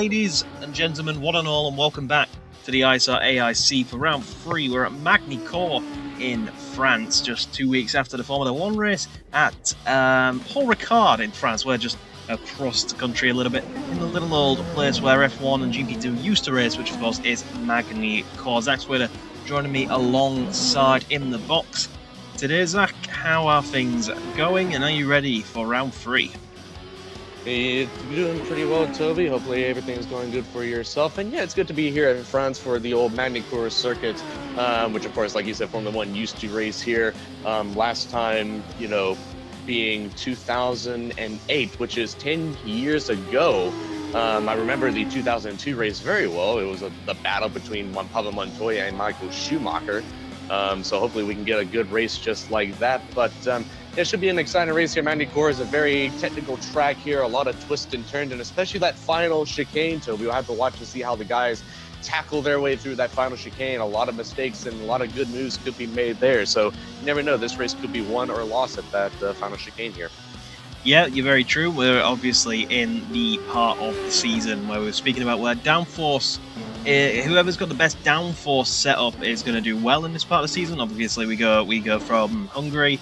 ladies and gentlemen, one and all, and welcome back to the ISR AIC for round 3. We're at Magny-Cours in France, just 2 weeks after the Formula 1 race at Paul Ricard in France. We're just across the country a little bit in the little old place where F1 and GP2 used to race, which of course is Magny-Cours. Zach Swider joining me alongside in the box today. Zach, how are things going, and are you ready for round 3? It's doing pretty well, Toby. Hopefully everything's going good for yourself. And yeah, it's good to be here in France for the old Magny-Cours circuit, which of course, like you said, Formula 1 used to race here. Last time, being 2008, which is 10 years ago. I remember the 2002 race very well. It was the battle between Juan Pablo Montoya and Michael Schumacher. So hopefully we can get a good race just like that. But it should be an exciting race here. Magny-Cours is a very technical track here, a lot of twists and turns, and especially that final chicane. So we'll have to watch to see how the guys tackle their way through that final chicane. A lot of mistakes and a lot of good moves could be made there. So you never know, this race could be won or lost at that final chicane here. Yeah, you're very true. We're obviously in the part of the season where we're speaking about where downforce, whoever's got the best downforce setup is going to do well in this part of the season. Obviously, we go from Hungary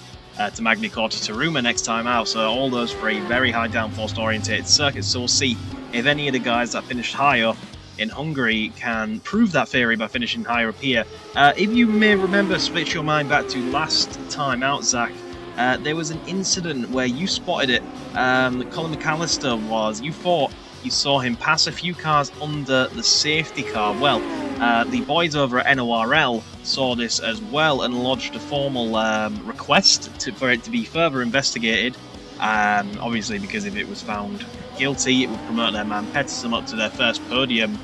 to Magny-Cours to Taruma next time out, so all those three very high downforce orientated circuits. So we'll see if any of the guys that finished high up in Hungary can prove that theory by finishing higher up here. If you may remember, switch your mind back to last time out, Zach. There was an incident where you spotted it. Colin McAllister you thought you saw him pass a few cars under the safety car. Well, the boys over at NORL saw this as well and lodged a formal request for it to be further investigated. Obviously, because if it was found guilty, it would promote their man Pettersson up to their first podium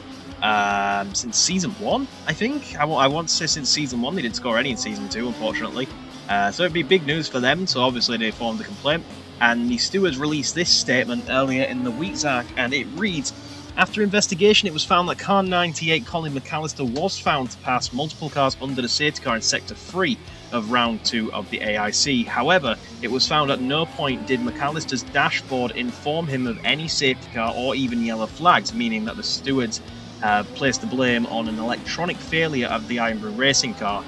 since season 1, I think. I want to say since season 1. They didn't score any in season 2, unfortunately. So it'd be big news for them, so obviously they formed a complaint. And the stewards released this statement earlier in the week, Zach, and it reads, after investigation, it was found that car 98 Colin McAllister was found to pass multiple cars under the safety car in Sector 3 of Round 2 of the AIC. However, it was found at no point did McAllister's dashboard inform him of any safety car or even yellow flags, meaning that the stewards placed the blame on an electronic failure of the Iron Brew racing car.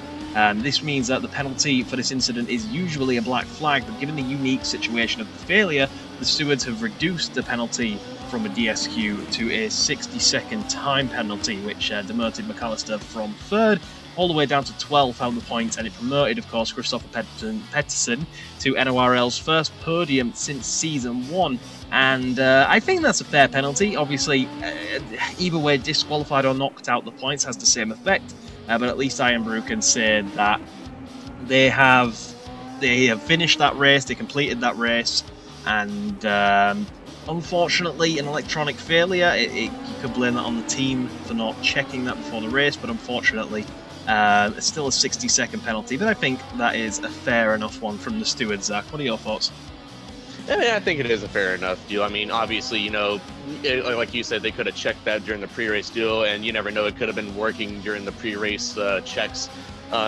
This means that the penalty for this incident is usually a black flag, but given the unique situation of the failure, the stewards have reduced the penalty from a DSQ to a 60-second time penalty, which demoted McAllister from 3rd all the way down to 12th out of the points, and it promoted, of course, Christopher Pettersson to NORL's first podium since season 1. And I think that's a fair penalty. Obviously, either way, disqualified or knocked out the points has the same effect. But at least Iron Brew can say that they have finished that race, they completed that race, and unfortunately, an electronic failure, you could blame that on the team for not checking that before the race, but unfortunately, it's still a 60-second penalty. But I think that is a fair enough one from the stewards, Zach. What are your thoughts? I think it is a fair enough deal. I mean, obviously, like you said, they could have checked that during the pre-race deal, and you never know, it could have been working during the pre-race checks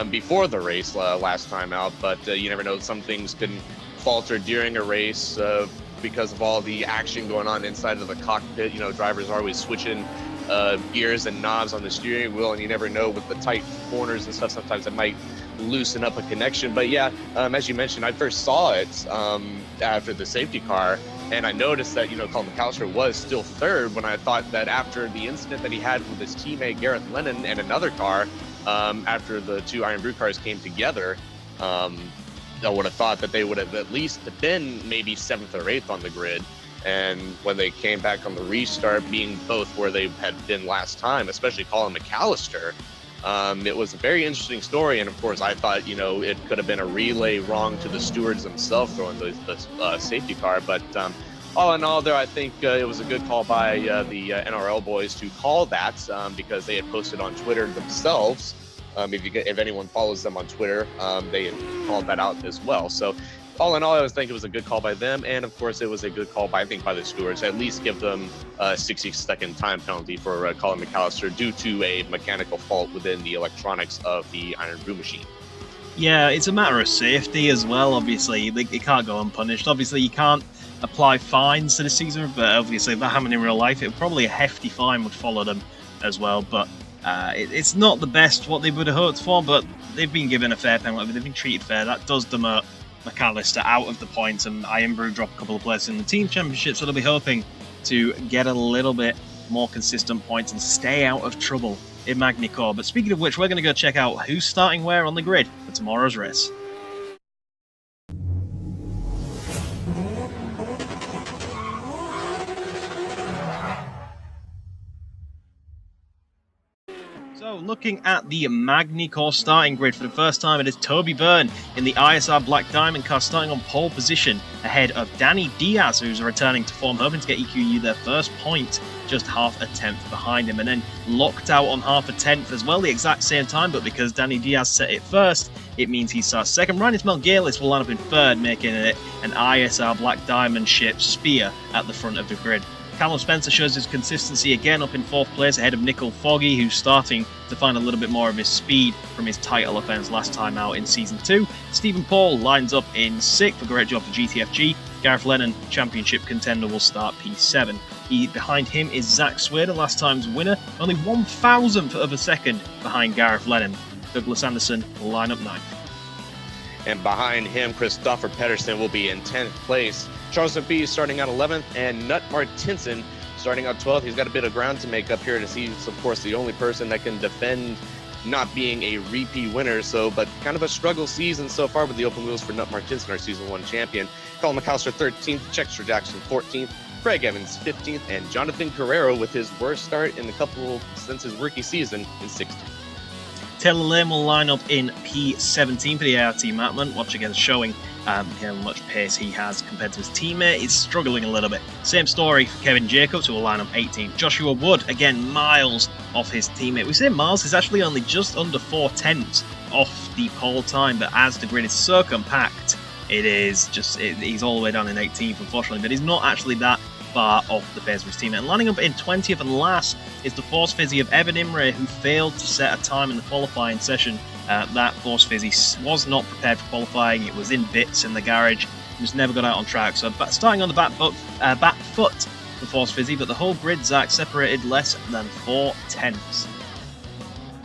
before the race last time out. But you never know, some things can falter during a race because of all the action going on inside of the cockpit. Drivers are always switching gears and knobs on the steering wheel, and you never know with the tight corners and stuff. Sometimes it might loosen up a connection. But yeah, as you mentioned, I first saw it after the safety car, and I noticed that Colin McAllister was still 3rd, when I thought that after the incident that he had with his teammate Gareth Lennon and another car, after the 2 Iron Brew cars came together, I would have thought that they would have at least been maybe 7th or 8th on the grid. And when they came back on the restart, being both where they had been last time, especially Colin McAllister, it was a very interesting story. And of course, I thought, it could have been a relay wrong to the stewards themselves throwing the safety car. But all in all, there, I think it was a good call by the NRL boys to call that because they had posted on Twitter themselves. If anyone follows them on Twitter, they had called that out as well. So all in all, I think it was a good call by them, and of course, it was a good call by the stewards. At least give them a 60-second time penalty for Colin McAllister due to a mechanical fault within the electronics of the Iron Brew machine. Yeah, it's a matter of safety as well. Obviously, it can't go unpunished. Obviously, you can't apply fines to the season, but obviously if that happened in real life, probably a hefty fine would follow them as well. But it's not the best what they would have hoped for, but they've been given a fair penalty. They've been treated fair. That does demote McAllister out of the points, and Iron Brew drop a couple of places in the team championship, so they'll be hoping to get a little bit more consistent points and stay out of trouble in Magny-Cours. But speaking of which, we're going to go check out who's starting where on the grid for tomorrow's race. So, looking at the Magny-Cours starting grid for the first time, it is Toby Byrne in the ISR Black Diamond car starting on pole position ahead of Danny Diaz, who's returning to form, hoping to get EQU their first point, just half a tenth behind him, and then locked out on half a tenth as well, the exact same time, but because Danny Diaz set it first, it means he starts second. Rhinus Melgalis will line up in third, making it an ISR Black Diamond ship Spear at the front of the grid. Callum Spencer shows his consistency again up in fourth place ahead of Nickel Foggy, who's starting to find a little bit more of his speed from his title offense last time out in Season 2. Stephen Paul lines up in sixth, a great job for GTFG. Gareth Lennon, championship contender, will start P7. Behind him is Zach Swader, last time's winner, only 1,000th of a second behind Gareth Lennon. Douglas Anderson will line up ninth. And behind him, Christopher Pedersen will be in 10th place. Charles McBee starting out 11th, and Nut Martinson starting out 12th. He's got a bit of ground to make up here, as he's, of course, the only person that can defend not being a repeat winner. But kind of a struggle season so far with the open wheels for Nut Martinson, our Season 1 champion. Colin McAllister 13th, Chexter Jackson 14th, Craig Evans 15th, and Jonathan Carrero with his worst start in a couple since his rookie season in 16th. Taylor Lane will line up in P17 for the ART Matman, once again showing how much pace he has compared to his teammate. He's struggling a little bit. Same story for Kevin Jacobs, who will line up 18th. Joshua Wood, again, miles off his teammate. We say miles, he's actually only just under 4 tenths off the pole time, but as the grid is so compact, he's all the way down in 18th, unfortunately, but he's not actually that far off the pace of his teammate. And lining up in 20th and last is the Force Fizzy of Evan Imre, who failed to set a time in the qualifying session. That Force Fizzy was not prepared for qualifying. It was in bits in the garage. It just never got out on track. So starting on the back foot, the Force Fizzy, but the whole grid, Zach, separated less than 4 tenths.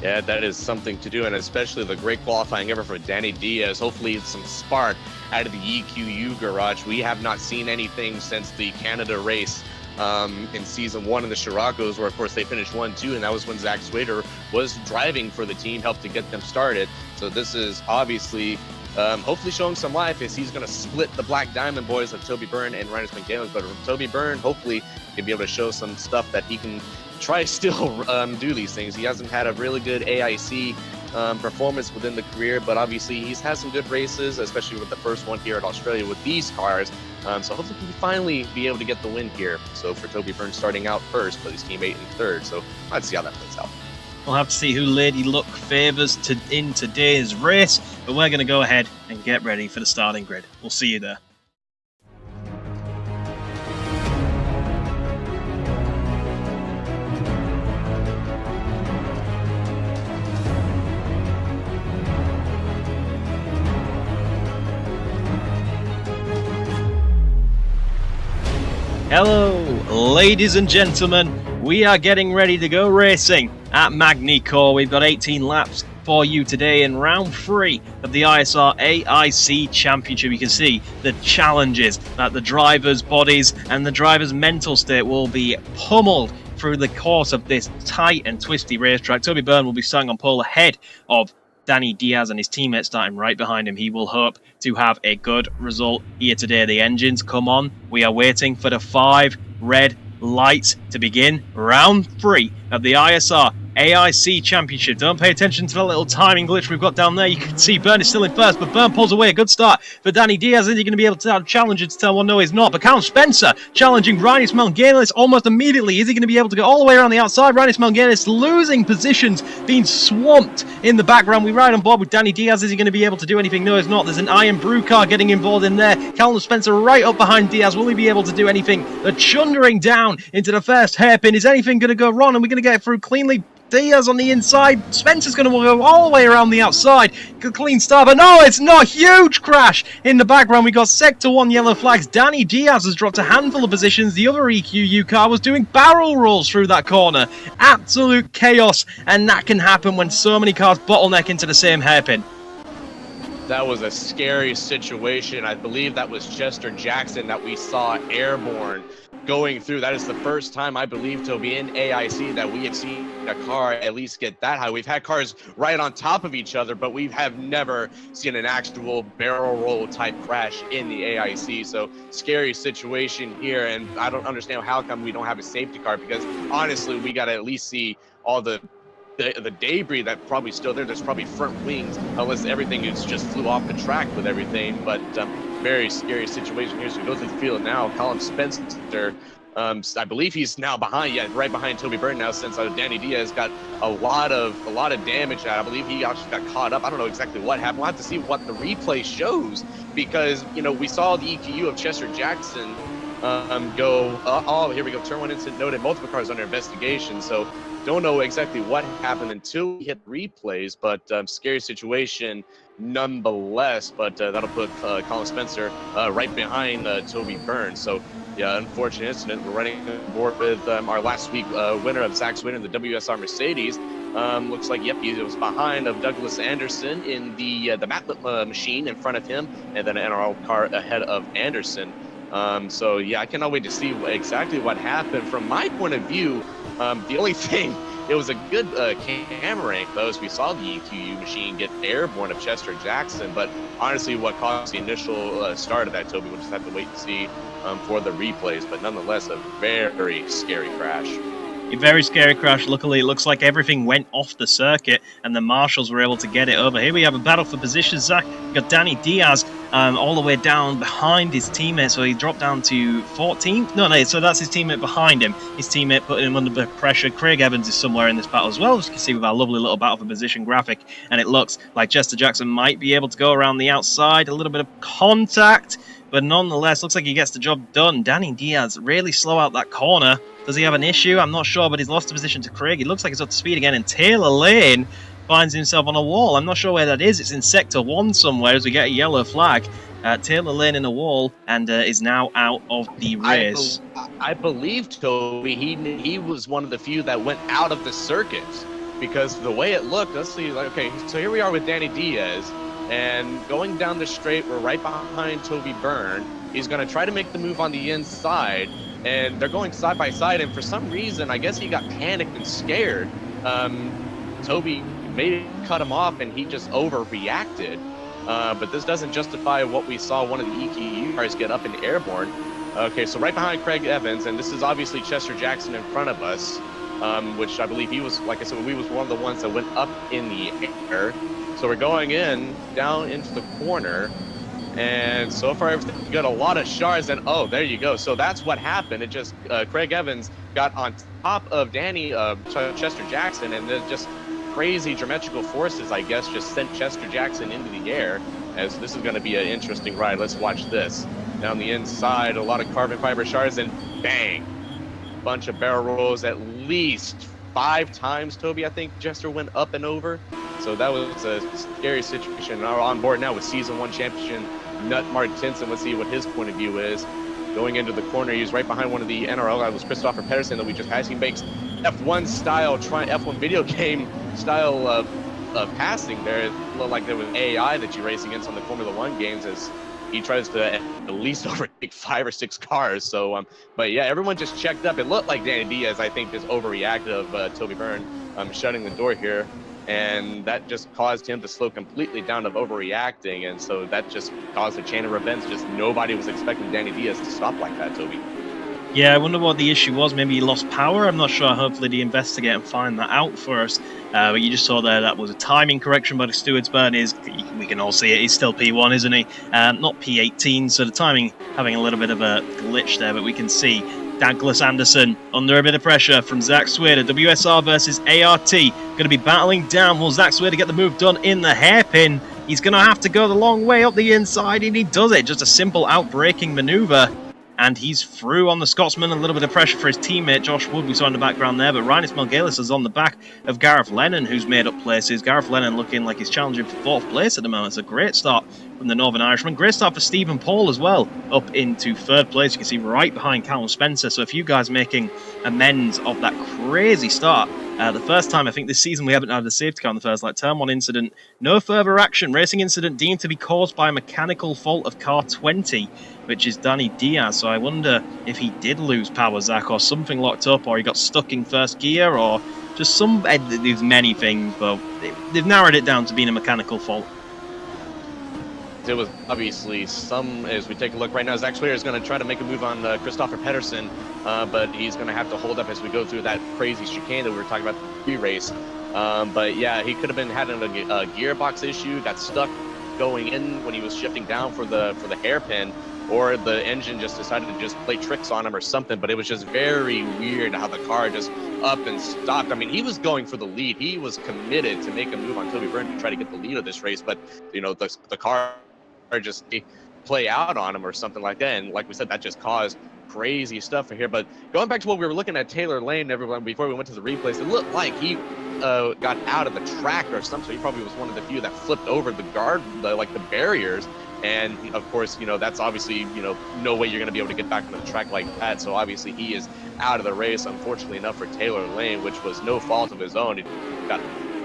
Yeah, that is something to do, and especially the great qualifying ever for Danny Diaz. Hopefully it's some spark out of the EQU garage. We have not seen anything since the Canada race in Season 1 in the Scirocco's, where of course they finished 1-2, and that was when Zach Swader was driving for the team, helped to get them started. So this is obviously hopefully showing some life, as he's going to split the Black Diamond boys of Toby Byrne and Rhinus McGalis. But from Toby Byrne, hopefully he'll be able to show some stuff that he can try still do these things. He hasn't had a really good AIC performance within the career, but obviously he's had some good races, especially with the first one here at Australia with these cars. So hopefully he can finally be able to get the win here. So for Toby Byrne starting out first, but his teammate in third. So let's see how that plays out. We'll have to see who Lady Luck favours in today's race, but we're going to go ahead and get ready for the starting grid. We'll see you there. Hello, ladies and gentlemen. We are getting ready to go racing at Magny-Cours. We've got 18 laps for you today in round 3 of the ISR AIC Championship. You can see the challenges that the drivers' bodies and the drivers' mental state will be pummeled through the course of this tight and twisty racetrack. Toby Byrne will be starting on pole ahead of Danny Diaz, and his teammate starting right behind him. He will hope to have a good result here today. The engines come on. We are waiting for the 5 red lights to begin round 3 of the ISR AIC Championship. Don't pay attention to the little timing glitch we've got down there. You can see Byrne is still in first, but Byrne pulls away. A good start for Danny Diaz. Is he going to be able to challenge it to tell one no, he's not? But Callum Spencer challenging Rhinus Melgalis almost immediately. Is he going to be able to go all the way around the outside? Rhinus Melgalis losing positions, being swamped in the background. We ride on board with Danny Diaz. Is he going to be able to do anything? No, he's not. There's an Iron Brew car getting involved in there. Callum Spencer right up behind Diaz. Will he be able to do anything? They're chundering down into the first hairpin. Is anything going to go wrong? Are we going to get through cleanly? Diaz on the inside. Spencer's going to go all the way around the outside. Good clean start, but no, it's not. Huge crash in the background. We got Sector 1 yellow flags. Danny Diaz has dropped a handful of positions. The other EQU car was doing barrel rolls through that corner. Absolute chaos, and that can happen when so many cars bottleneck into the same hairpin. That was a scary situation. I believe that was Chester Jackson that we saw airborne going through. That is the first time, I believe, Toby, in AIC that we have seen a car at least get that high. We've had cars right on top of each other, but we have never seen an actual barrel roll type crash in the AIC. So scary situation here, and I don't understand how come we don't have a safety car, because honestly, we got to at least see all the debris that probably still there. There's probably front wings, unless everything is just flew off the track with everything. But very scary situation here. So we go through the field now. Colin Spencer, I believe he's now behind, right behind Toby Byrne now, since Danny Diaz got a lot of damage. I believe he actually got caught up. I don't know exactly what happened. We'll have to see what the replay shows, because we saw the EQU of Chester Jackson go. Oh, here we go. Turn 1 incident noted. Multiple cars under investigation. So don't know exactly what happened until we hit replays, but scary situation nonetheless. But that'll put Colin Spencer right behind Toby Byrne. So yeah, unfortunate incident. We're running aboard with our last week winner of Zach's winner in the WSR Mercedes. Looks like, yep, he was behind of Douglas Anderson in the Matlip machine in front of him, and then an NRL car ahead of Anderson. So yeah, I cannot wait to see exactly what happened. From my point of view, the only thing, it was a good camera angle as we saw the EQU machine get airborne of Chester Jackson, but honestly what caused the initial start of that, Toby, we'll just have to wait and see for the replays. But nonetheless, a very scary crash. A very scary crash. Luckily, it looks like everything went off the circuit and the marshals were able to get it over. Here we have a battle for position, Zach. We've got Danny Diaz all the way down behind his teammate, so he dropped down to 14th. No, so that's his teammate behind him. His teammate putting him under pressure. Craig Evans is somewhere in this battle as well, as you can see with our lovely little battle for position graphic. And it looks like Chester Jackson might be able to go around the outside. A little bit of contact, but nonetheless, looks like he gets the job done. Danny Diaz really slow out that corner. Does he have an issue? I'm not sure, but he's lost the position to Craig. He looks like he's up to speed again, and Taylor Lane finds himself on a wall. I'm not sure where that is. It's in Sector 1 somewhere as we get a yellow flag. Taylor Lane in a wall and is now out of the race. I believe, Toby, he was one of the few that went out of the circuit, because the way it looked, let's see, like, okay, so here we are with Danny Diaz, and going down the straight, we're right behind Toby Byrne. He's going to try to make the move on the inside, and they're going side by side, and for some reason, I guess he got panicked and scared. Toby made cut him off, and he just overreacted. But this doesn't justify what we saw one of the EQU cars get up in airborne. Okay, so right behind Craig Evans, and this is obviously Chester Jackson in front of us, which I believe he was, like I said, we was one of the ones that went up in the air. So we're going down into the corner, and so far everything got a lot of shards, and oh, there you go. So that's what happened. It just Craig Evans got on top of Danny Chester Jackson, and then just crazy geometrical forces, I guess, just sent Chester Jackson into the air. As this is going to be an interesting ride. Let's watch this. Down the inside, a lot of carbon fiber shards, and bang, bunch of barrel rolls. At least 5 times, Toby, I think Chester went up and over. So that was a scary situation. Now we're on board now with Season 1 champion Nut Martinson. Let's see what his point of view is. Going into the corner, he's right behind one of the NRL guys, was Christopher Pedersen, that we just passed. He makes F1 style, F1 video game style of passing there. It looked like there was AI that you race against on the Formula 1 games, as he tries to at least overtake 5 or 6 cars. So, but yeah, everyone just checked up. It looked like Danny Diaz, I think, just overreacted of Toby Byrne shutting the door here. And that just caused him to slow completely down of overreacting. And so that just caused a chain of events. Just nobody was expecting Danny Diaz to stop like that, Toby. Yeah, I wonder what the issue was. Maybe he lost power. I'm not sure. Hopefully they investigate and find that out for us. But you just saw there that was a timing correction by the stewards. Byrne is, we can all see it, he's still P1, isn't he? Not P18, so the timing having a little bit of a glitch there, but we can see Douglas Anderson under a bit of pressure from Zach Sweater. WSR versus ART. Going to be battling down. Will Zach Sweater get the move done in the hairpin? He's going to have to go the long way up the inside, and he does it. Just a simple out-braking maneuver. and he's through on the Scotsman. A little bit of pressure for his teammate Josh Wood we saw in the background there, but Rhinus Melgalis is on the back of Gareth Lennon, who's made up places. Gareth Lennon looking like he's challenging for 4th place at the moment. It's a great start from the Northern Irishman. Great start for Stephen Paul as well, up into 3rd place. You can see right behind Callum Spencer. So a few guys making amends of that crazy start. The first time I think this season we haven't had a safety car on the first lap. Turn 1 incident, no further action. Racing incident deemed to be caused by a mechanical fault of car 20, which is Danny Diaz. So I wonder if he did lose power, Zach, or something locked up, or he got stuck in first gear, or just some. There's many things, but they've narrowed it down to being a mechanical fault. It was obviously some, as we take a look right now, Zach Swader is going to try to make a move on Christopher Pedersen, but he's going to have to hold up as we go through that crazy chicane that we were talking about the pre-race. But yeah, he could have been having a gearbox issue, got stuck going in when he was shifting down for the hairpin, or the engine just decided to just play tricks on him or something. But it was just very weird how the car just up and stopped. I mean, he was going for the lead. He was committed to make a move on Toby Byrne to try to get the lead of this race, but you know, the car or just play out on him or something like that. And like we said, that just caused crazy stuff in here. But going back to what we were looking at, Taylor Lane, everyone, before we went to the replays, it looked like he got out of the track or something. So he probably was one of the few that flipped over the guard, the barriers. And of course, you know, that's obviously, you know, no way you're going to be able to get back on the track like that. So obviously he is out of the race, unfortunately enough for Taylor Lane, which was no fault of his own. He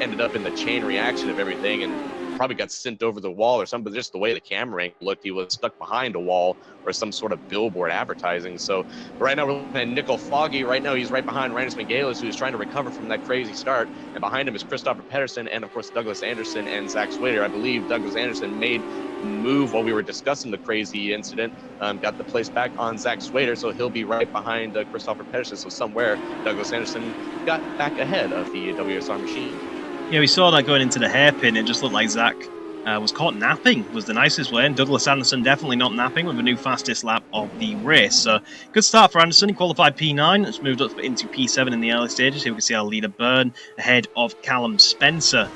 ended up in the chain reaction of everything and probably got sent over the wall or something, but just the way the camera angle looked, he was stuck behind a wall or some sort of billboard advertising. So right now we're looking at Nickel Foggy. Right now he's right behind Rhinus Melgalis, who's trying to recover from that crazy start. And behind him is Christopher Pedersen and, of course, Douglas Anderson and Zach Swader. I believe Douglas Anderson made a move while we were discussing the crazy incident, got the place back on Zach Swader, so he'll be right behind Christopher Pedersen. So somewhere Douglas Anderson got back ahead of the WSR machine. Yeah, we saw that going into the hairpin. It just looked like Zach was caught napping, was the nicest way, and Douglas Anderson definitely not napping with the new fastest lap of the race. So good start for Anderson. He qualified P9. It's moved up into P7 in the early stages. Here we can see our leader Byrne ahead of Callum Spencer,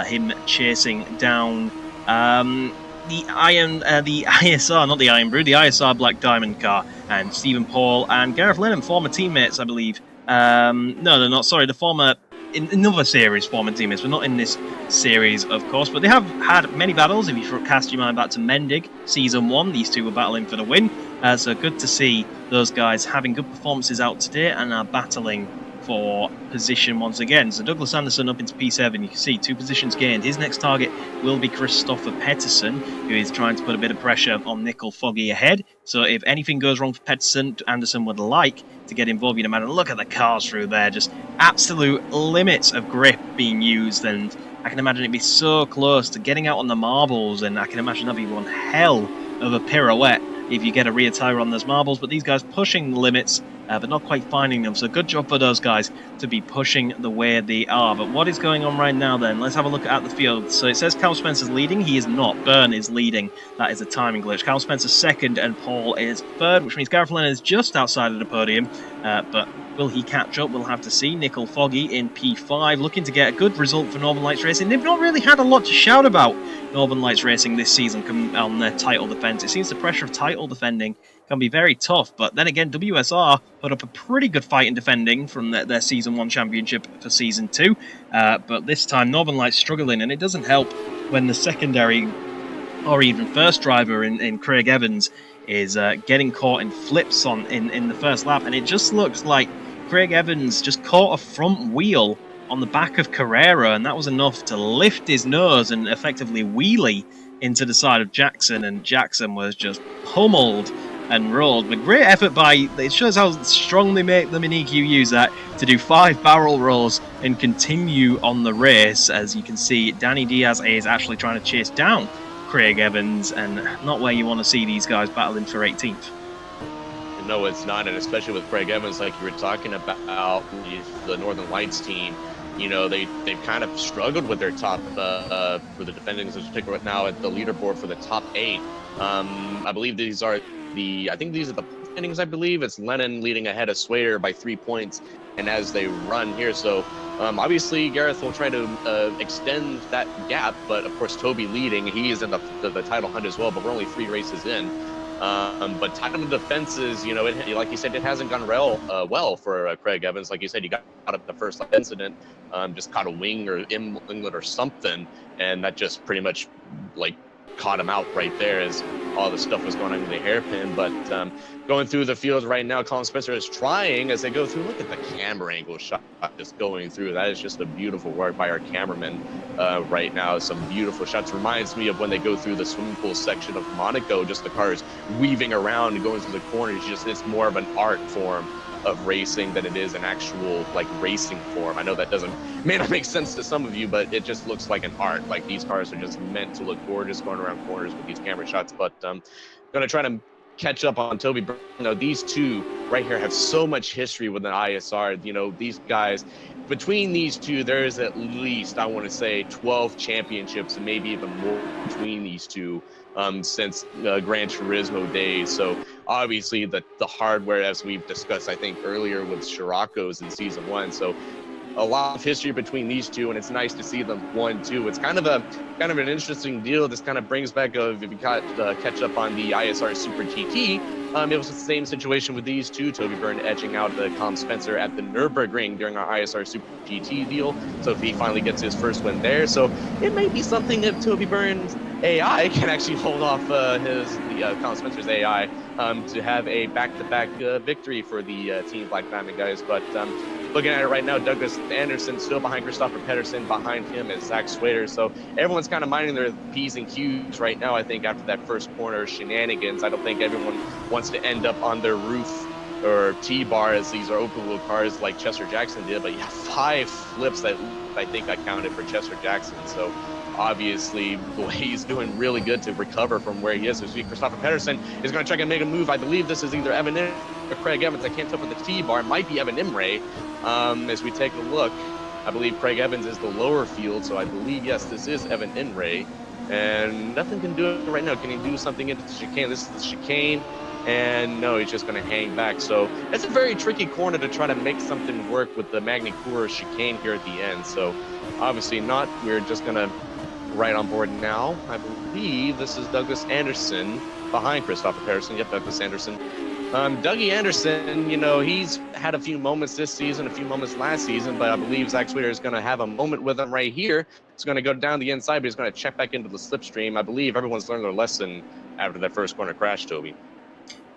him chasing down the ISR, not the Iron Brew, the ISR Black Diamond car, and Stephen Paul and Gareth Lennon, former teammates, I believe. No, they're not. Sorry, the former in another series, former teammates, but not in this series, of course. But they have had many battles. If you cast your mind back to Mendig, Season 1, these two were battling for the win. So good to see those guys having good performances out today and are battling for position once again. So Douglas Anderson up into P7. You can see 2 positions gained. His next target will be Christopher Pedersen, who is trying to put a bit of pressure on Nickel Foggy ahead. So if anything goes wrong for Pedersen, Anderson would like to get involved in a matter. Look at the cars through there, just absolute limits of grip being used, and I can imagine it'd be so close to getting out on the marbles, and I can imagine that'd be one hell of a pirouette if you get a rear tyre on those marbles. But these guys pushing the limits, but not quite finding them. So good job for those guys to be pushing the way they are. But what is going on right now then? Let's have a look at the field. So it says Cal Spencer's leading. He is not. Byrne is leading. That is a timing glitch. Cal Spencer's second and Paul is third, which means Gareth Lennon is just outside of the podium. But will he catch up? We'll have to see. Nickel Foggy in P5, looking to get a good result for Northern Lights Racing. They've not really had a lot to shout about, Northern Lights Racing, this season on their title defence. It seems the pressure of title defending can be very tough, but then again, WSR put up a pretty good fight in defending from their Season 1 championship for Season 2, but this time Northern Lights struggling, and it doesn't help when the secondary or even first driver in Craig Evans is getting caught in flips in the first lap, and it just looks like Craig Evans just caught a front wheel on the back of Carrera, and that was enough to lift his nose and effectively wheelie into the side of Jackson, and Jackson was just pummeled and rolled. But great effort by, it shows how strong they make them in EQ use that to do 5 barrel rolls and continue on the race. As you can see, Danny Diaz is actually trying to chase down Craig Evans, and not where you want to see these guys battling for 18th. No, it's not, and especially with Craig Evans, like you were talking about, the Northern Lights team. You know, they've kind of struggled with their top for the defendings, in particular right now at the leaderboard for the top 8. I believe these are the standings. I believe it's Lennon leading ahead of Swader by 3 points, and as they run here, so obviously Gareth will try to extend that gap, but of course Toby leading, he is in the title hunt as well, but we're only 3 races in. But time of defenses, you know, like you said, it hasn't gone well for Craig Evans. Like you said, he got out of the first incident, just caught a wing or inlet or something, and that just pretty much like caught him out right there as all the stuff was going on in the hairpin. But going through the field right now, Colin Spencer is trying as they go through. Look at the camera angle shot just going through. That is just a beautiful work by our cameraman right now. Some beautiful shots. Reminds me of when they go through the swimming pool section of Monaco, just the cars weaving around and going through the corners. It's more of an art form of racing than it is an actual like racing form. I know that may not make sense to some of you, but it just looks like an art. Like these cars are just meant to look gorgeous going around corners with these camera shots. But gonna try to catch up on Toby Byrne. You know, these two right here have so much history with an ISR. You know, these guys, between these two, there is at least, I want to say, 12 championships and maybe even more between these two since Gran Turismo days. So obviously the hardware, as we've discussed, I think earlier with Scirocco's in season 1. So a lot of history between these two, and it's nice to see them 1-2. It's kind of an interesting deal. This kind of brings back if you catch up on the ISR Super GT. It was the same situation with these two. Toby Byrne edging out Colin Spencer at the Nürburgring during our ISR Super GT deal. So if he finally gets his first win there, so it may be something if Toby Byrne's AI can actually hold off Colin Spencer's AI to have a back-to-back victory for the Team Black Diamond guys. But looking at it right now, Douglas Anderson still behind Christopher Pedersen. Behind him is Zach Swader. So everyone's kind of minding their P's and Q's right now, I think, after that first corner shenanigans. I don't think everyone wants to end up on their roof or T-bar, as these are open-wheel cars like Chester Jackson did. But yeah, 5 flips that I think I counted for Chester Jackson. So obviously, he's doing really good to recover from where he is. This week, Christopher Pedersen is going to try and make a move. I believe this is either Evan Imre or Craig Evans. I can't tell for the T-bar. It might be Evan Imre. As we take a look, I believe Craig Evans is the lower field, so I believe, yes, this is Evan Imre. And nothing can do it right now. Can he do something into the chicane? This is the chicane. And no, he's just going to hang back. So it's a very tricky corner to try to make something work with the Magny-Cours chicane here at the end. So obviously not. We're just going to right on board now. I believe this is Douglas Anderson behind Christopher Pedersen. Yep, Douglas Anderson. Dougie Anderson, you know, he's had a few moments this season, a few moments last season, but I believe Zach Sweeter is going to have a moment with him right here. He's going to go down the inside, but he's going to check back into the slipstream. I believe everyone's learned their lesson after that first corner crash, Toby.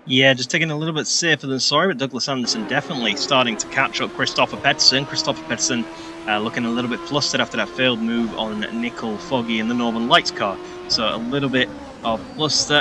Yeah, just taking a little bit safer than sorry, but Douglas Anderson definitely starting to catch up Christopher Pedersen. Christopher Pedersen looking a little bit flustered after that failed move on Nickel Foggy in the Northern Lights car. So a little bit of fluster.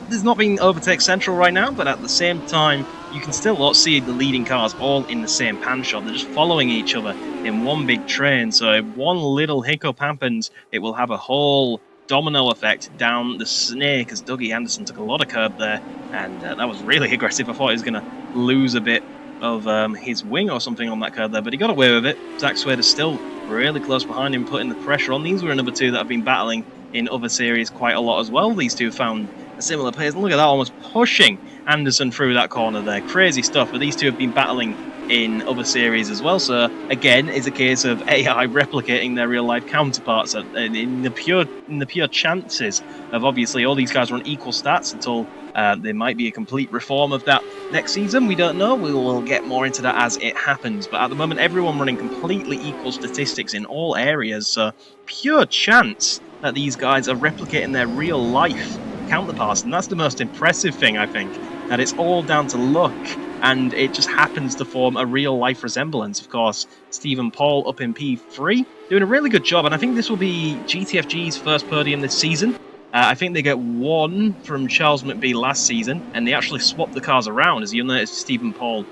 There's not being overtake central right now, but at the same time, you can still see the leading cars all in the same pan shot. They're just following each other in one big train. So if one little hiccup happens, it will have a whole domino effect down the snake, as Dougie Anderson took a lot of curb there, and that was really aggressive. I thought he was going to lose a bit of his wing or something on that curb there, but he got away with it. Zach Swader's still really close behind him, putting the pressure on. These were another two that have been battling in other series quite a lot as well. These two found a similar pace. Look at that, almost pushing Anderson through that corner there. Crazy stuff, but these two have been battling in other series as well. So again, it's a case of AI replicating their real life counterparts in the pure chances of, obviously all these guys are on equal stats until there might be a complete reform of that next season. We don't know. We'll get more into that as it happens. But at the moment, everyone running completely equal statistics in all areas. So pure chance that these guys are replicating their real life counterparts, and that's the most impressive thing, I think, that it's all down to luck, and it just happens to form a real life resemblance. Of course, Stephen Paul up in P3 doing a really good job, and I think this will be GTFG's first podium this season. I think they get one from Charles McBee last season, and they actually swapped the cars around. As you'll notice, Stephen Paul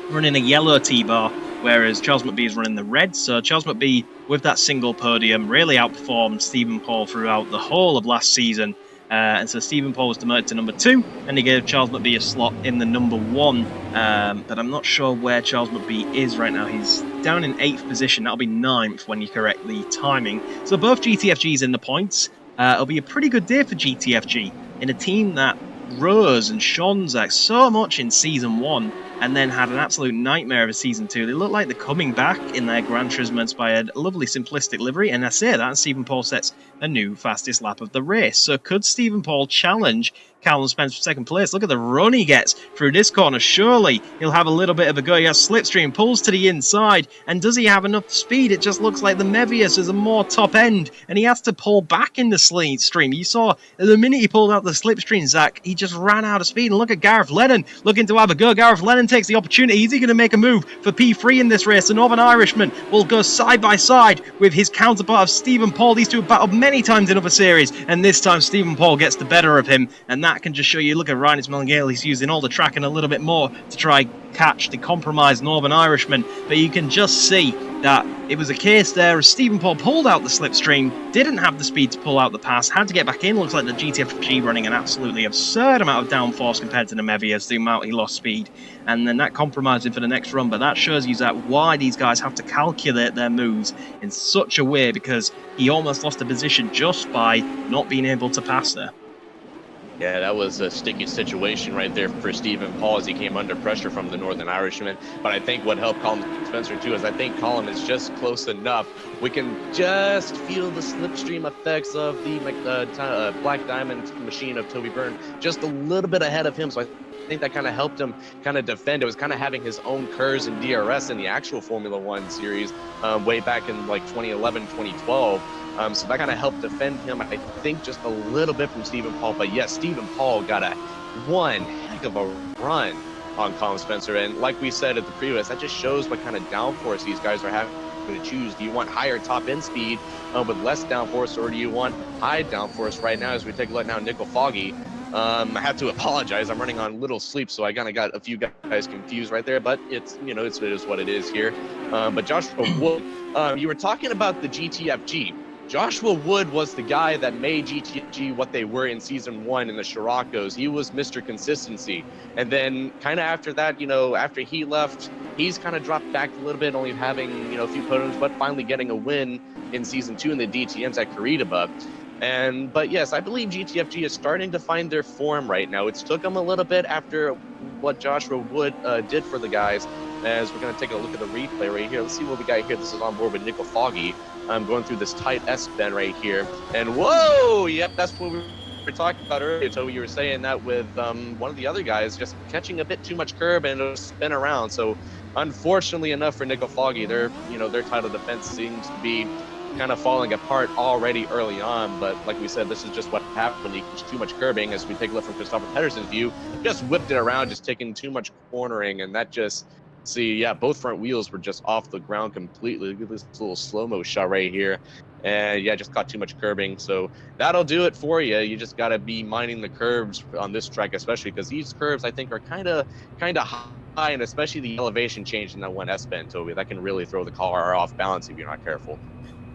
running a yellow T-bar, whereas Charles McBee is running the red. So Charles McBee, with that single podium, really outperformed Stephen Paul throughout the whole of last season. And so Stephen Paul was demoted to number 2, and he gave Charles McBee a slot in the number 1. But I'm not sure where Charles McBee is right now. He's down in 8th position. That'll be 9th when you correct the timing. So both GTFGs in the points. It'll be a pretty good day for GTFG in a team that rose and shone Zach so much in Season 1 and then had an absolute nightmare of a Season 2. They look like they're coming back in their Gran Turismo-inspired, lovely simplistic livery, and I say that, Stephen Paul sets a new fastest lap of the race. So could Stephen Paul challenge Callum Spence for second place. Look at the run he gets through this corner. Surely he'll have a little bit of a go. He has slipstream, pulls to the inside, and does he have enough speed? It just looks like the Mevius is a more top end, and he has to pull back in the stream. You saw the minute he pulled out the slipstream, Zach, he just ran out of speed. And look at Gareth Lennon looking to have a go. Gareth Lennon takes the opportunity. Is he going to make a move for P3 in this race? The Northern Irishman will go side by side with his counterpart of Stephen Paul. These two have battled many times in other series, and this time Stephen Paul gets the better of him, and that can just show you. Look at Ryan Melngale, he's using all the tracking a little bit more to try catch the compromised Northern Irishman, but you can just see that it was a case there as Stephen Paul pulled out the slipstream, didn't have the speed to pull out the pass, had to get back in. Looks like the GTFG running an absolutely absurd amount of downforce compared to the Mevius, the amount he lost speed, and then that compromised him for the next run. But that shows you that why these guys have to calculate their moves in such a way, because he almost lost a position just by not being able to pass there. Yeah, that was a sticky situation right there for Stephen Paul as he came under pressure from the Northern Irishman. But I think what helped Colin Spencer too is I think Colin is just close enough. We can just feel the slipstream effects of the Black Diamond machine of Toby Byrne just a little bit ahead of him. So I think that kind of helped him kind of defend. It was kind of having his own curves and DRS in the actual Formula One series way back in like 2011, 2012. So that kind of helped defend him, I think, just a little bit from Stephen Paul. But yes, Stephen Paul got one heck of a run on Colin Spencer. And like we said at the previous, that just shows what kind of downforce these guys are having to choose. Do you want higher top end speed with less downforce, or do you want high downforce? Right now, as we take a look now, Nickel Foggy. I have to apologize. I'm running on little sleep, so I kind of got a few guys confused right there. But it's, you know, it is what it is here. But Joshua Wood, you were talking about the GTFG. Joshua Wood was the guy that made GTFG what they were in season 1 in the Scirocco's. He was Mr. Consistency. And then kind of after that, you know, after he left, he's kind of dropped back a little bit, only having, you know, a few podiums, but finally getting a win in season 2 in the DTMs at Curitiba. But yes, I believe GTFG is starting to find their form right now. It's took them a little bit after what Joshua Wood did for the guys. As we're going to take a look at the replay right here. Let's see what we got here. This is on board with Nickel Foggy. I'm going through this tight S-bend right here. And whoa! Yep, that's what we were talking about earlier. So you were saying that with one of the other guys just catching a bit too much curb and it'll spin around. So unfortunately enough for Nickel Foggy, their title defense seems to be kind of falling apart already early on. But like we said, this is just what happened when you catch too much curbing. As we take a look from Christopher Pedersen's view, just whipped it around, just taking too much cornering, and that just... See, yeah, both front wheels were just off the ground completely. Look at this little slow-mo shot right here. And yeah, just caught too much curbing. So that'll do it for you. You just got to be minding the curves on this track, especially because these curves, I think, are kind of high, and especially the elevation change in that one S-bend, Toby. That can really throw the car off balance if you're not careful.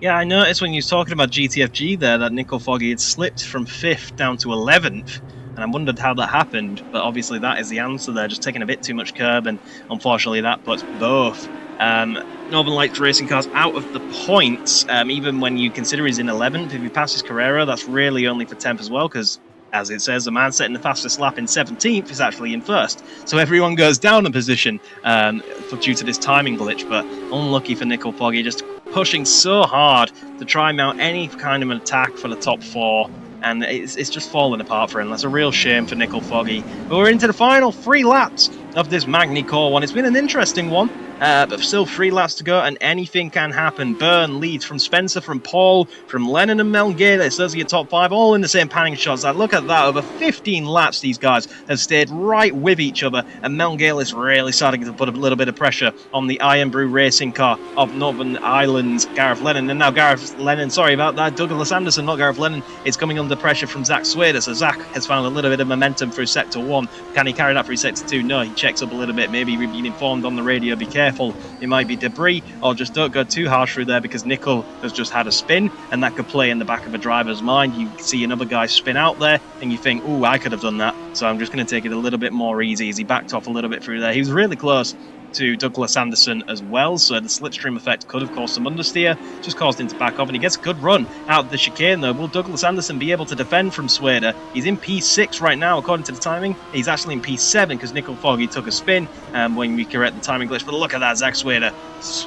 Yeah, I noticed when you was talking about GTFG there that Nickel Foggy had slipped from 5th down to 11th. And I wondered how that happened, but obviously that is the answer there, just taking a bit too much curb, and unfortunately that puts both Northern Lights racing cars out of the points, even when you consider he's in 11th. If he passes Carrera, that's really only for 10th as well, because as it says, the man setting the fastest lap in 17th is actually in 1st. So everyone goes down a position due to this timing glitch, but unlucky for Nickel Foggy, just pushing so hard to try and mount any kind of an attack for the top 4. And it's just falling apart for him. That's a real shame for Nickel Foggy. But we're into the final 3 laps of this Magny-Cours one. It's been an interesting one, but still 3 laps to go, and anything can happen. Byrne leads from Spencer, from Paul, from Lennon and Melngale. Those are your top 5, all in the same panning shots. Like, look at that. Over 15 laps, these guys have stayed right with each other, and Melngale is really starting to put a little bit of pressure on the Iron Brew racing car of Northern Ireland's Gareth Lennon. And now Gareth Lennon, sorry about that, Douglas Anderson, not Gareth Lennon, is coming under pressure from Zach Swader. So Zach has found a little bit of momentum through Sector 1. Can he carry that through Sector 2? No, he checks up a little bit. Maybe we've been informed on the radio, be careful, it might be debris, or just don't go too harsh through there, because Nickel has just had a spin, and that could play in the back of a driver's mind. You see another guy spin out there, and you think, ooh, I could have done that, so I'm just going to take it a little bit more easy. As he backed off a little bit through there, he was really close to Douglas Anderson as well, so the slipstream effect could have caused some understeer, just caused him to back off, and he gets a good run out of the chicane though. Will Douglas Anderson be able to defend from Swader? He's in P6 right now according to the timing. He's actually in P7 because Nickel Foggy took a spin when we correct the timing glitch, but look at that, Zach Swader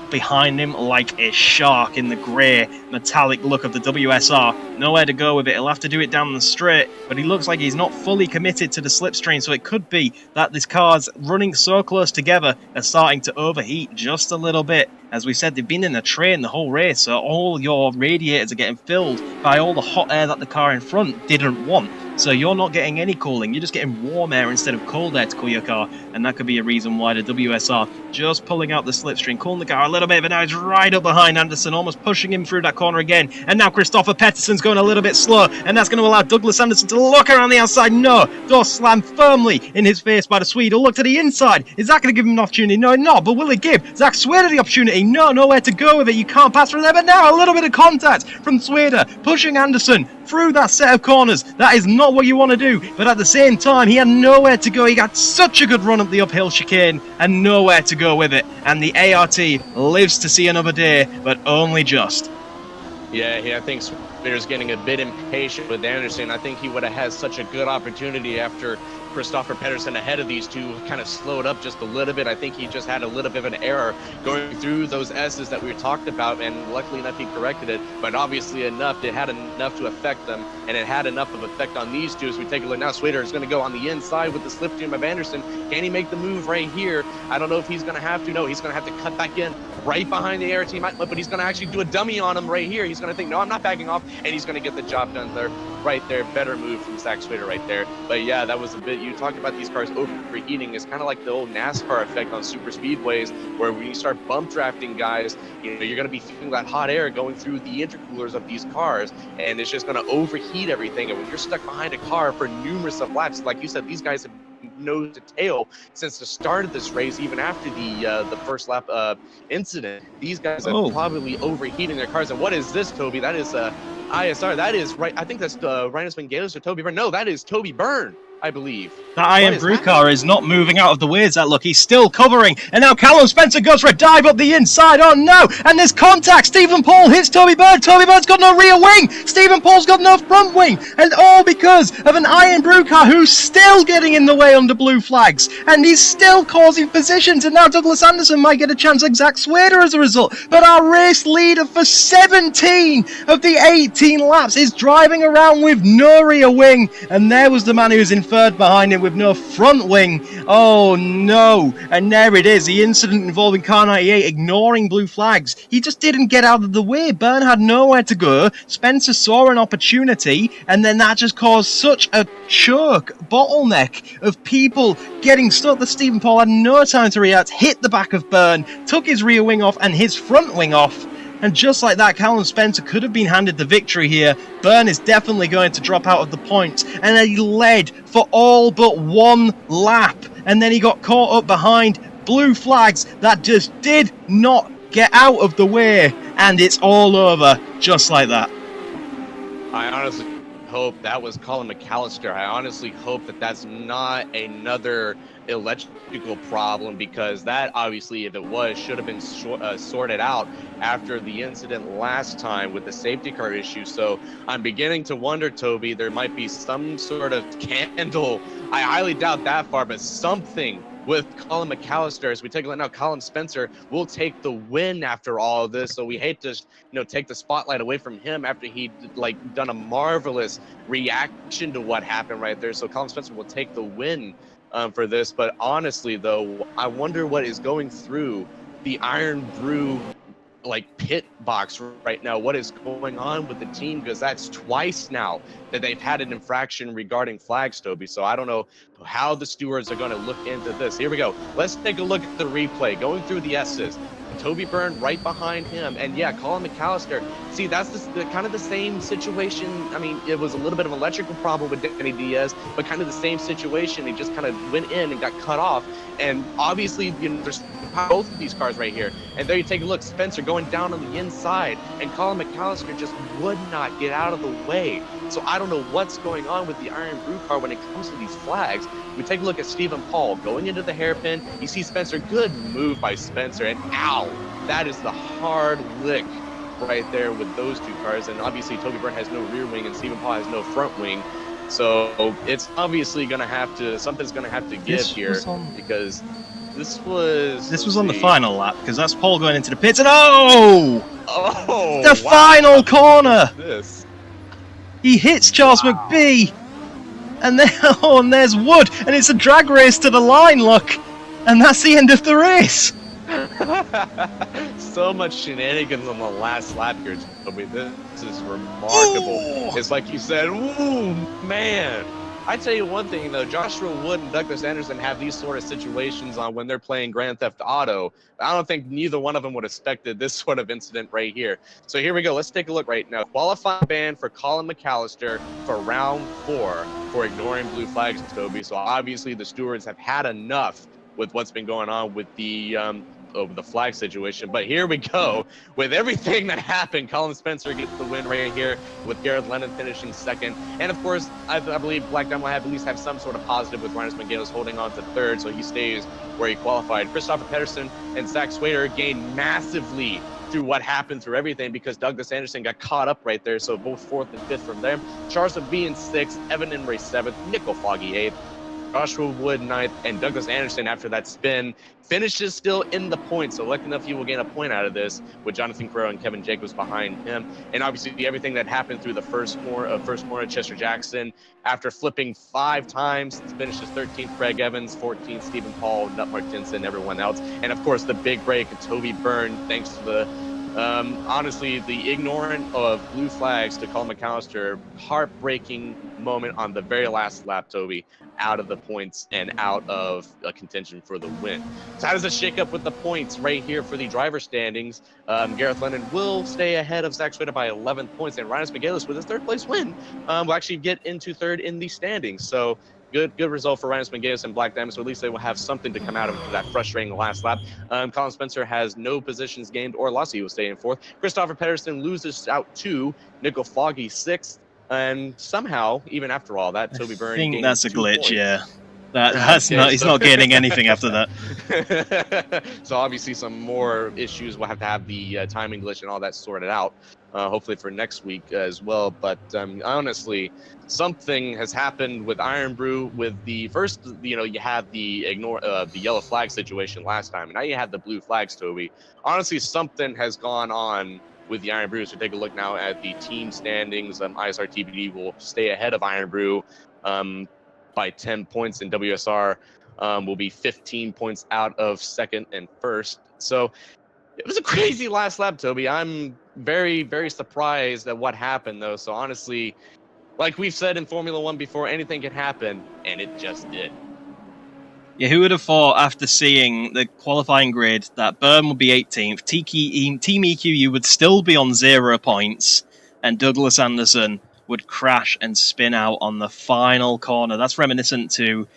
behind him like a shark in the grey metallic look of the WSR. Nowhere to go with it, he'll have to do it down the straight, but he looks like he's not fully committed to the slipstream, so it could be that this car's running so close together are starting to overheat just a little bit. As we said, they've been in a train the whole race, so all your radiators are getting filled by all the hot air that the car in front didn't want. So you're not getting any cooling, you're just getting warm air instead of cold air to cool your car, and that could be a reason why the WSR just pulling out the slipstream, cooling the car a little bit, but now it's right up behind Anderson, almost pushing him through that corner again, and now Christopher Pettersson's going a little bit slow, and that's going to allow Douglas Anderson to look around the outside. No, door slammed firmly in his face by the Swede. He'll look to the inside. Is that going to give him an opportunity? No, not, but will it give Zach Swader the opportunity? No, nowhere to go with it, you can't pass through there, but now a little bit of contact from Swader, pushing Anderson through that set of corners. That is not what you want to do, but at the same time, he had nowhere to go. He got such a good run up the uphill chicane and nowhere to go with it, and the ART lives to see another day, but only just. Yeah, I think Swader's getting a bit impatient with Anderson. I think he would have had such a good opportunity after Christopher Pettersson ahead of these two kind of slowed up just a little bit. I think he just had a little bit of an error going through those S's that we talked about, and luckily enough he corrected it, but obviously it had enough to affect them, and it had enough of effect on these two. As we take a look now, Swader is going to go on the inside with the slipstream of Anderson. Can he make the move right here? I don't know if he's going to have to. No, he's going to have to cut back in right behind the ART, but he's going to actually do a dummy on him right here. He's going to think, no, I'm not backing off, and he's going to get the job done there. Right there, better move from Zach Swader right there. But yeah, that was a bit, you talked about these cars overheating. It's kind of like the old NASCAR effect on super speedways, where when you start bump drafting guys, you're going to be feeling that hot air going through the intercoolers of these cars, and it's just going to overheat everything. And when you're stuck behind a car for numerous of laps, like you said, these guys have nose to tail since the start of this race, even after the first lap incident. These guys are probably overheating their cars. And what is this, Toby? That is ISR. That is right. I think that's Rhinus Vangelis or Toby Byrne. No, that is Toby Byrne, I believe. That Iron Brew car is not moving out of the way, that look. He's still covering. And now Callum Spencer goes for a dive up the inside. Oh no! And there's contact. Stephen Paul hits Toby Byrne. Toby Byrne's got no rear wing. Stephen Paul's got no front wing. And all because of an Iron Brew car who's still getting in the way under blue flags. And he's still causing positions. And now Douglas Anderson might get a chance like Zach Swader as a result. But our race leader for 17 of the 18 laps is driving around with no rear wing. And there was the man who's in third behind him with no front wing. Oh no. And there it is, the incident involving car 98 ignoring blue flags. He just didn't get out of the way. Byrne had nowhere to go. Spencer saw an opportunity, and then that just caused such a choke, bottleneck of people getting stuck that Stephen Paul had no time to react, hit the back of Byrne, took his rear wing off and his front wing off. And just like that, Callum Spencer could have been handed the victory here. Byrne is definitely going to drop out of the points. And he led for all but one lap. And then he got caught up behind blue flags that just did not get out of the way. And it's all over just like that. I honestly hope that was Colin McAllister. I honestly hope that that's not another electrical problem, because that obviously, if it was, should have been sorted out after the incident last time with the safety car issue. So I'm beginning to wonder, Toby, there might be some sort of candle. I highly doubt that far, but something with Colin McAllister. As we take a look now, Colin Spencer will take the win after all of this. So we hate to, take the spotlight away from him after he done a marvelous reaction to what happened right there. So Colin Spencer will take the win for this. But honestly, though, I wonder what is going through the Iron Brew pit box right now. What is going on with the team? Because that's twice now that they've had an infraction regarding flags, Toby. So I don't know how the stewards are going to look into this. Here we go. Let's take a look at the replay. Going through the S's. Toby Byrne right behind him. And yeah, Colin McAllister. See, that's kind of the same situation. I mean, it was a little bit of an electrical problem with Danny Diaz, but kind of the same situation. He just kind of went in and got cut off. And obviously, there's both of these cars right here. And there you take a look, Spencer going down on the inside, and Colin McAllister just would not get out of the way. So I don't know what's going on with the Iron Brew car when it comes to these flags. We take a look at Stephen Paul going into the hairpin. You see Spencer, good move by Spencer, and ow, that is the hard lick right there with those two cars. And obviously Toby Byrne has no rear wing and Stephen Paul has no front wing. So it's obviously going to have to, something's going to have to give here, because this was on the final lap, because that's Paul going into the pits, and the wow. final corner. This. He hits Charles McBee, and there's Wood, and it's a drag race to the line, look, and that's the end of the race. So much shenanigans on the last lap here. I mean, this is remarkable. Ooh. It's like you said, ooh, man. I tell you one thing though, Joshua Wood and Douglas Anderson have these sort of situations on when they're playing Grand Theft Auto. I don't think neither one of them would have expected this sort of incident right here. So here we go. Let's take a look right now. Qualifying ban for Colin McAllister for round 4 for ignoring blue flags, Toby. So obviously the stewards have had enough with what's been going on with the flag situation. But here we go. With everything that happened, Colin Spencer gets the win right here, with Gareth Lennon finishing second. And of course, I believe Black Diamond will at least have some sort of positive with Rhinus Mangalos holding on to third, so he stays where he qualified. Christopher Pedersen and Zach Swader gained massively through what happened through everything, because Douglas Anderson got caught up right there, so both 4th and 5th from them. Charles McBee in 6th, Evan in race 7th, Nickel Foggy 8th, Joshua Wood 9th, and Douglas Anderson, after that spin, finishes still in the points. So lucky enough, he will gain a point out of this, with Jonathan Carrero and Kevin Jacobs behind him. And obviously everything that happened through the first corner, Chester Jackson, after flipping 5 times, finishes 13th, Craig Evans, 14th, Stephen Paul, Nut Martinson, everyone else. And of course, the big break, Toby Byrne, thanks to the honestly, the ignorant of blue flags to Colin McAllister, heartbreaking moment on the very last lap, Toby, out of the points and out of a contention for the win. So how does it shake up with the points right here for the driver standings? Gareth Lennon will stay ahead of Zach Swader by 11 points, and Rhinus Mangalos, with his 3rd place win, will actually get into 3rd in the standings. So good result for Rhinus Mangalos and Black Diamond, so at least they will have something to come out of that frustrating last lap. Colin Spencer has no positions gained or lost. He will stay in 4th. Christopher Pedersen loses out to Nickel Foggy 6th. And somehow, even after all that, Toby Byrne, I think that's a glitch, points. yeah. He's not gaining anything after that. So obviously some more issues. We'll have the timing glitch and all that sorted out, hopefully for next week as well. But honestly, something has happened with Iron Brew. With the first, you had the yellow flag situation last time, and now you have the blue flags, Toby. Honestly, something has gone on with the Iron Brew. So take a look now at the team standings. ISR TBD will stay ahead of Iron Brew by 10 points, and WSR will be 15 points out of 2nd and 1st. So it was a crazy last lap, Toby. I'm very, very surprised at what happened, though. So honestly, like we've said in Formula One before, anything can happen, and it just did. Yeah, who would have thought after seeing the qualifying grid that Byrne would be 18th, Team EQU would still be on 0 points, and Douglas Anderson would crash and spin out on the final corner. That's reminiscent to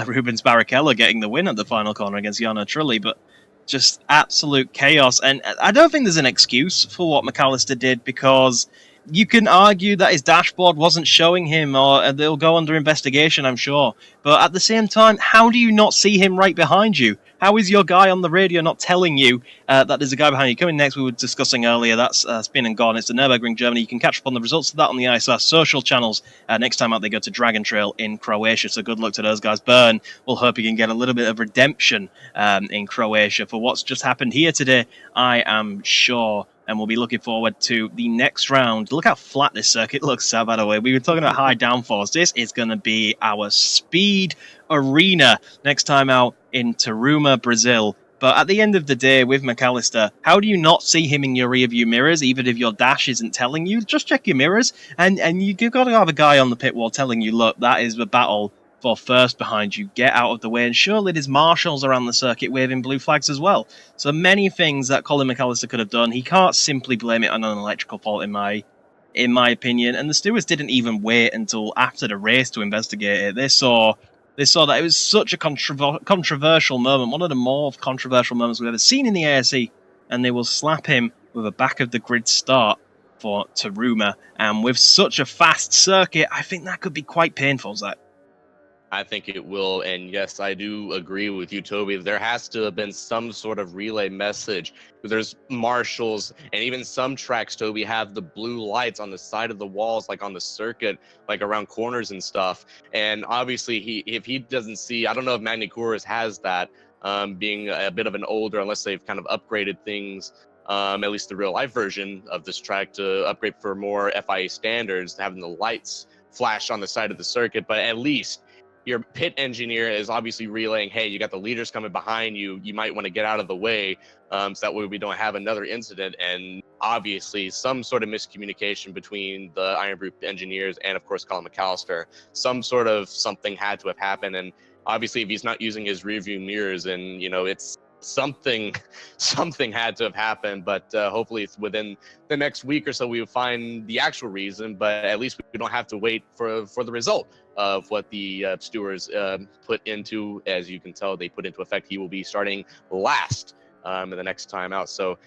Rubens Barrichello getting the win at the final corner against Jarno Trulli, but just absolute chaos. And I don't think there's an excuse for what McAllister did, because you can argue that his dashboard wasn't showing him, or they'll go under investigation, I'm sure. But at the same time, how do you not see him right behind you? How is your guy on the radio not telling you that there's a guy behind you? Coming next, we were discussing earlier, that's Spin and Gone. It's the Nürburgring, Germany. You can catch up on the results of that on the ISR social channels. Next time out, they go to Dragon Trail in Croatia, so good luck to those guys. Byrne, we'll hope he can get a little bit of redemption in Croatia for what's just happened here today, I am sure. And we'll be looking forward to the next round. Look how flat this circuit looks, by the way. We were talking about high downforce. This is going to be our speed arena next time out in Taruma, Brazil. But at the end of the day, with McAllister, how do you not see him in your rearview mirrors, even if your dash isn't telling you? Just check your mirrors, and you've got to have a guy on the pit wall telling you, look, that is a battle for first behind you. Get out of the way. And surely there's marshals around the circuit waving blue flags as well. So many things that Colin McAllister could have done. He can't simply blame it on an electrical fault, in my opinion. And the stewards didn't even wait until after the race to investigate it. They saw that it was such a controversial moment, one of the more controversial moments we've ever seen in the AIC, and they will slap him with a back of the grid start for Taruma. And with such a fast circuit, I think that could be quite painful, Zach. I think it will, and yes, I do agree with you, Toby. There has to have been some sort of relay message. There's marshals, and even some tracks, Toby, have the blue lights on the side of the walls, like on the circuit, like around corners and stuff. And obviously, if he doesn't see, I don't know if Magny-Cours has that, being a bit of an older, unless they've kind of upgraded things, at least the real life version of this track, to upgrade for more FIA standards, having the lights flash on the side of the circuit. But at least your pit engineer is obviously relaying, hey, you got the leaders coming behind you. You might want to get out of the way, so that way we don't have another incident. And obviously some sort of miscommunication between the Iron Brew engineers and, of course, Colin McAllister. Some sort of something had to have happened. And obviously if he's not using his rearview mirrors, and, it's something had to have happened. But hopefully it's within the next week or so we will find the actual reason. But at least we don't have to wait for the result of what the stewards put into. As you can tell, they put into effect. He will be starting last in the next time out. So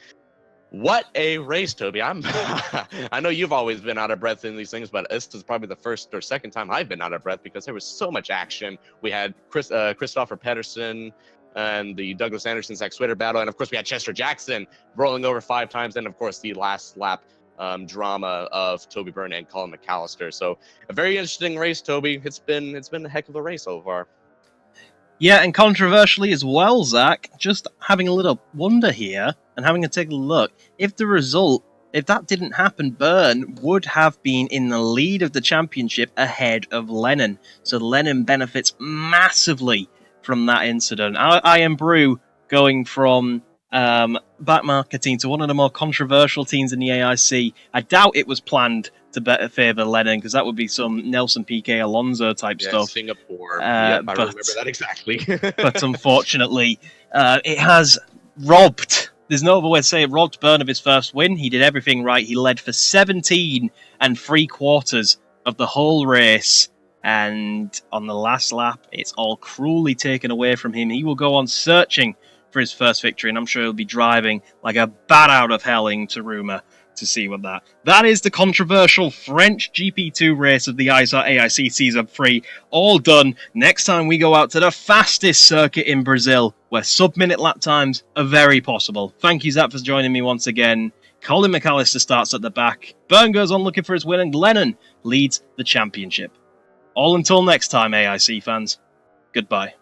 what a race, Toby. I know you've always been out of breath in these things, but this is probably the first or second time I've been out of breath, because there was so much action. We had Christopher Pedersen and the Douglas Anderson Zach Switter battle, and of course we had Chester Jackson rolling over 5 times, and of course the last lap drama of Toby Byrne and Colin McAllister. So a very interesting race, Toby. It's been a heck of a race so far. Yeah, and controversially as well, Zach, just having a little wonder here and having a take a look. If that didn't happen, Byrne would have been in the lead of the championship ahead of Lennon. So Lennon benefits massively from that incident. Iron Brew going from backmarker team to one of the more controversial teams in the AIC. I doubt it was planned to better favour Lennon, because that would be some Nelson Piquet Alonso type stuff. Singapore. I remember that exactly. But unfortunately, it has robbed, there's no other way to say it, robbed Byrne of his first win. He did everything right. He led for 17 3/4 of the whole race. And on the last lap, it's all cruelly taken away from him. He will go on searching for his first victory, and I'm sure he'll be driving like a bat out of hell into Taruma to see what that is. The controversial French GP2 race of the ISR AIC Season 3 all done. Next time we go out to the fastest circuit in Brazil, where sub-minute lap times are very possible. Thank you, Zach, for joining me once again. Colin McAllister starts at the back. Byrne goes on looking for his win, and Lennon leads the championship. All until next time, AIC fans. Goodbye.